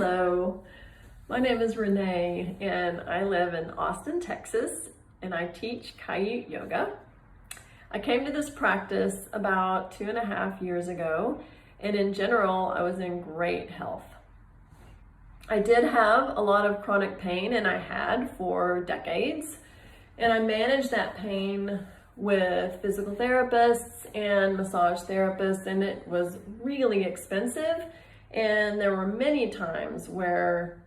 Hello, my name is Renae and I live in Austin, Texas, and I teach Kaiut Yoga. I came to this practice about 2.5 years ago, and in general, I was in great health. I did have a lot of chronic pain, and I had for decades, and I managed that pain with physical therapists and massage therapists, and it was really expensive. And there were many times where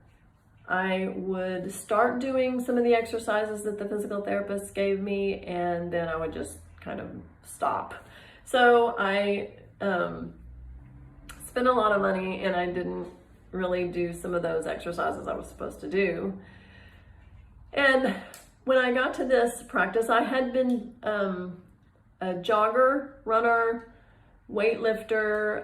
I would start doing some of the exercises that the physical therapists gave me, and then I would just kind of stop. So I spent a lot of money, and I didn't really do some of those exercises I was supposed to do. And when I got to this practice, I had been a jogger, runner, weightlifter.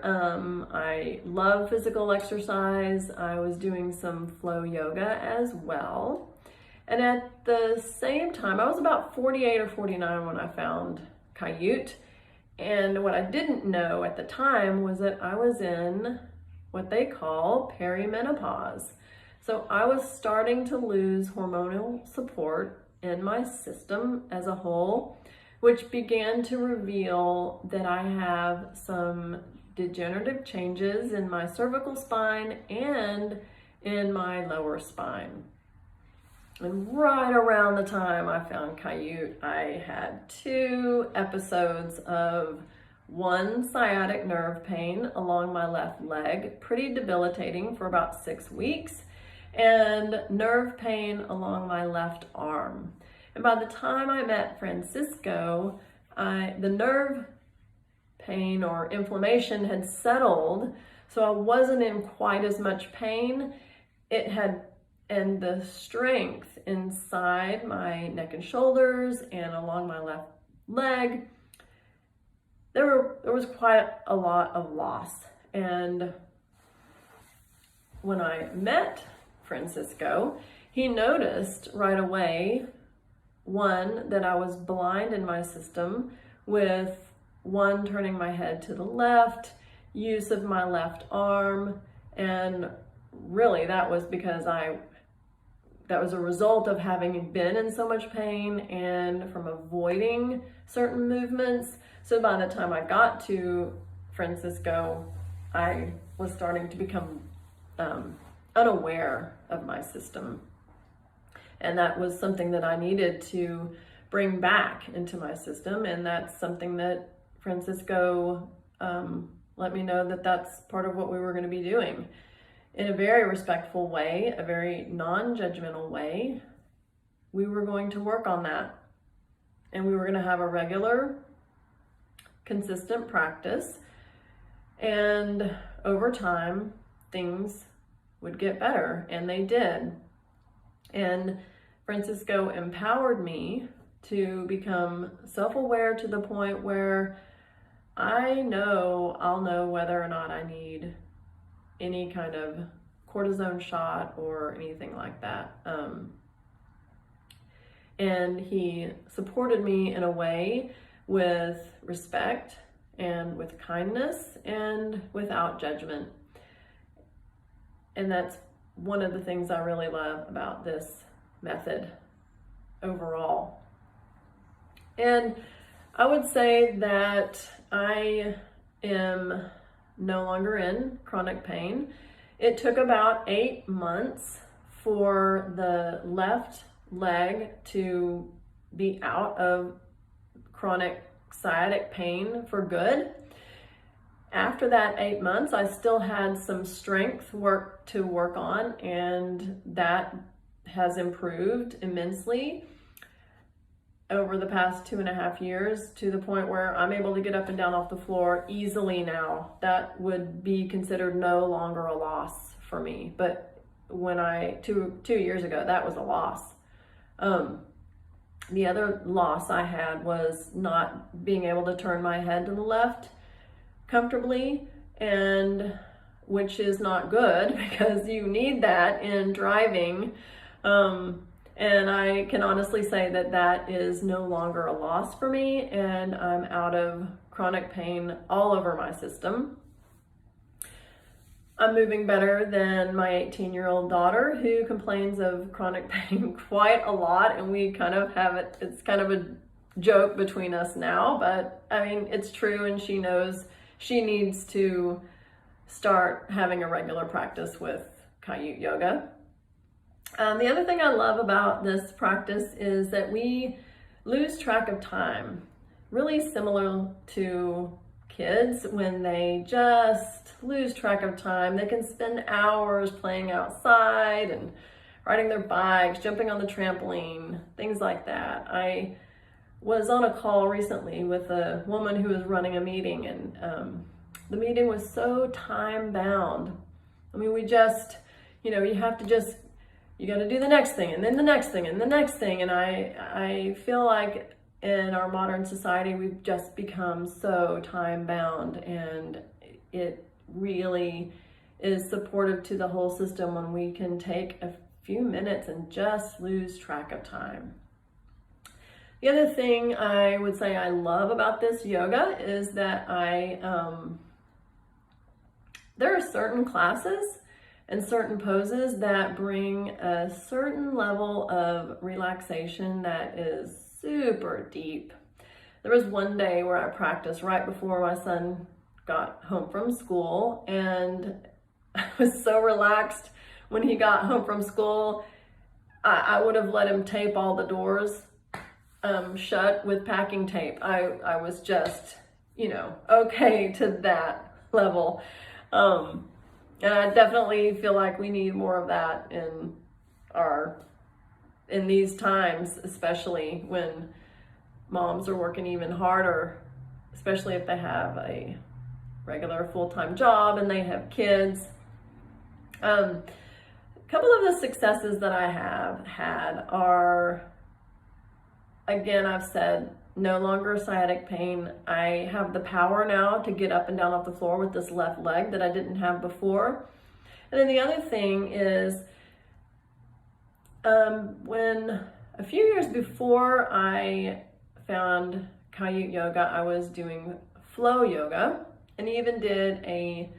I love physical exercise. I was doing some flow yoga as well. And at the same time, I was about 48 or 49 when I found Kaiut. And what I didn't know at the time was that I was in what they call perimenopause. So I was starting to lose hormonal support in my system as a whole, which began to reveal that I have some degenerative changes in my cervical spine and in my lower spine. And right around the time I found Kaiut, I had 2 episodes of one sciatic nerve pain along my left leg, pretty debilitating for about 6 weeks, and nerve pain along my left arm. And by the time I met Francisco, the nerve pain or inflammation had settled, so I wasn't in quite as much pain. And the strength inside my neck and shoulders and along my left leg, there was quite a lot of loss. And when I met Francisco, he noticed right away, one, that I was blind in my system with one turning my head to the left, use of my left arm, and really that was because that was a result of having been in so much pain and from avoiding certain movements. So by the time I got to Francisco, I was starting to become unaware of my system. And that was something that I needed to bring back into my system. And that's something that Francisco let me know that that's part of what we were going to be doing. In a very respectful way, a very non-judgmental way, we were going to work on that. And we were going to have a regular, consistent practice. And over time, things would get better, and they did. And Francisco empowered me to become self-aware to the point where I'll know whether or not I need any kind of cortisone shot or anything like that. And he supported me in a way with respect and with kindness and without judgment. And that's one of the things I really love about this method overall. And I would say that I am no longer in chronic pain. It took about 8 months for the left leg to be out of chronic sciatic pain for good. After that 8 months, I still had some strength work to work on, and that has improved immensely over the past 2.5 years to the point where I'm able to get up and down off the floor easily now. That would be considered no longer a loss for me. But when two years ago, that was a loss. The other loss I had was not being able to turn my head to the left comfortably, and which is not good because you need that in driving. And I can honestly say that that is no longer a loss for me, and I'm out of chronic pain all over my system. I'm moving better than my 18-year-old daughter, who complains of chronic pain quite a lot, and we kind of have it, it's kind of a joke between us now, but I mean, it's true, and she knows she needs to start having a regular practice with Kaiut Yoga. The other thing I love about this practice is that we lose track of time, really similar to kids when they just lose track of time. They can spend hours playing outside and riding their bikes, jumping on the trampoline, things like that. I was on a call recently with a woman who was running a meeting, and the meeting was so time bound. I mean, we just, you know, you got to do the next thing, and then the next thing, and the next thing. And I feel like in our modern society, we've just become so time bound, and it really is supportive to the whole system when we can take a few minutes and just lose track of time. The other thing I would say I love about this yoga is that there are certain classes and certain poses that bring a certain level of relaxation that is super deep. There was one day where I practiced right before my son got home from school, and I was so relaxed when he got home from school. I would have let him tape all the doors shut with packing tape. I was just, okay to that level. And I definitely feel like we need more of that in these times, especially when moms are working even harder, especially if they have a regular full-time job and they have kids. A couple of the successes that I have had are, again, I've said, no longer sciatic pain. I have the power now to get up and down off the floor with this left leg that I didn't have before. And then the other thing is, when a few years before I found Kaiut Yoga, I was doing flow yoga, and even did a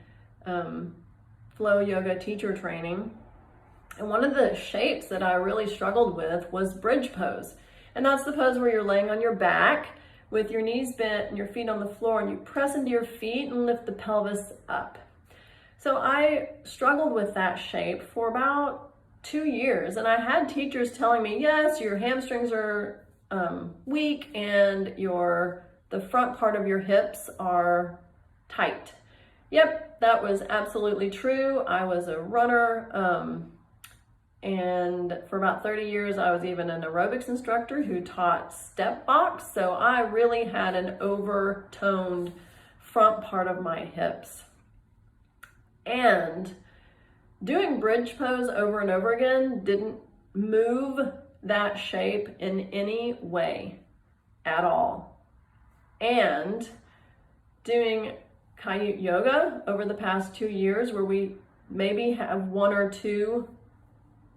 flow yoga teacher training. And one of the shapes that I really struggled with was bridge pose. And that's the pose where you're laying on your back with your knees bent and your feet on the floor, and you press into your feet and lift the pelvis up. So I struggled with that shape for about 2 years, and I had teachers telling me, yes, your hamstrings are weak and the front part of your hips are tight. Yep, that was absolutely true. I was a runner, and for about 30 years, I was even an aerobics instructor who taught step box. So I really had an overtoned front part of my hips. And doing bridge pose over and over again didn't move that shape in any way at all. And doing Kaiut Yoga over the past 2 years, where we maybe have 1 or 2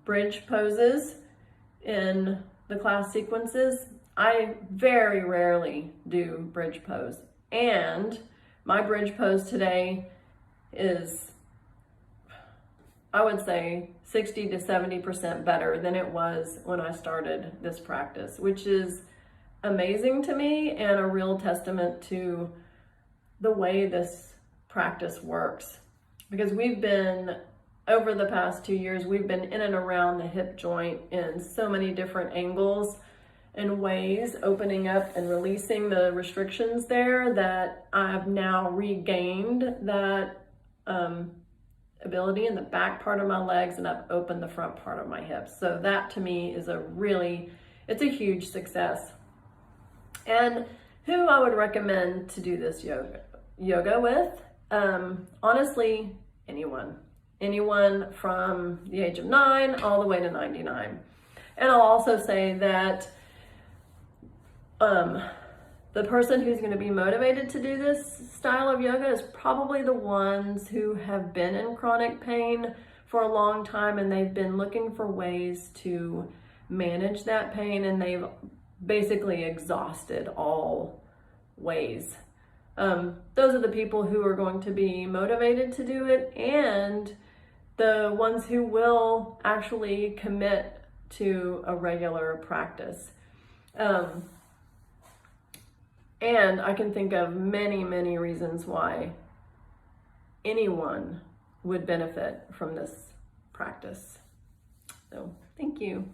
bridge poses in the class sequences, I very rarely do bridge pose. And my bridge pose today is, I would say, 60 to 70% better than it was when I started this practice, which is amazing to me and a real testament to the way this practice works. Because over the past 2 years, we've been in and around the hip joint in so many different angles and ways, opening up and releasing the restrictions there, that I've now regained that ability in the back part of my legs, and I've opened the front part of my hips. So that to me is it's a huge success. And who I would recommend to do this yoga with? Honestly, anyone from the age of 9 all the way to 99. And I'll also say that the person who's going to be motivated to do this style of yoga is probably the ones who have been in chronic pain for a long time, and they've been looking for ways to manage that pain, and they've basically exhausted all ways those are the people who are going to be motivated to do it, and the ones who will actually commit to a regular practice. And I can think of many, many reasons why anyone would benefit from this practice. So, thank you.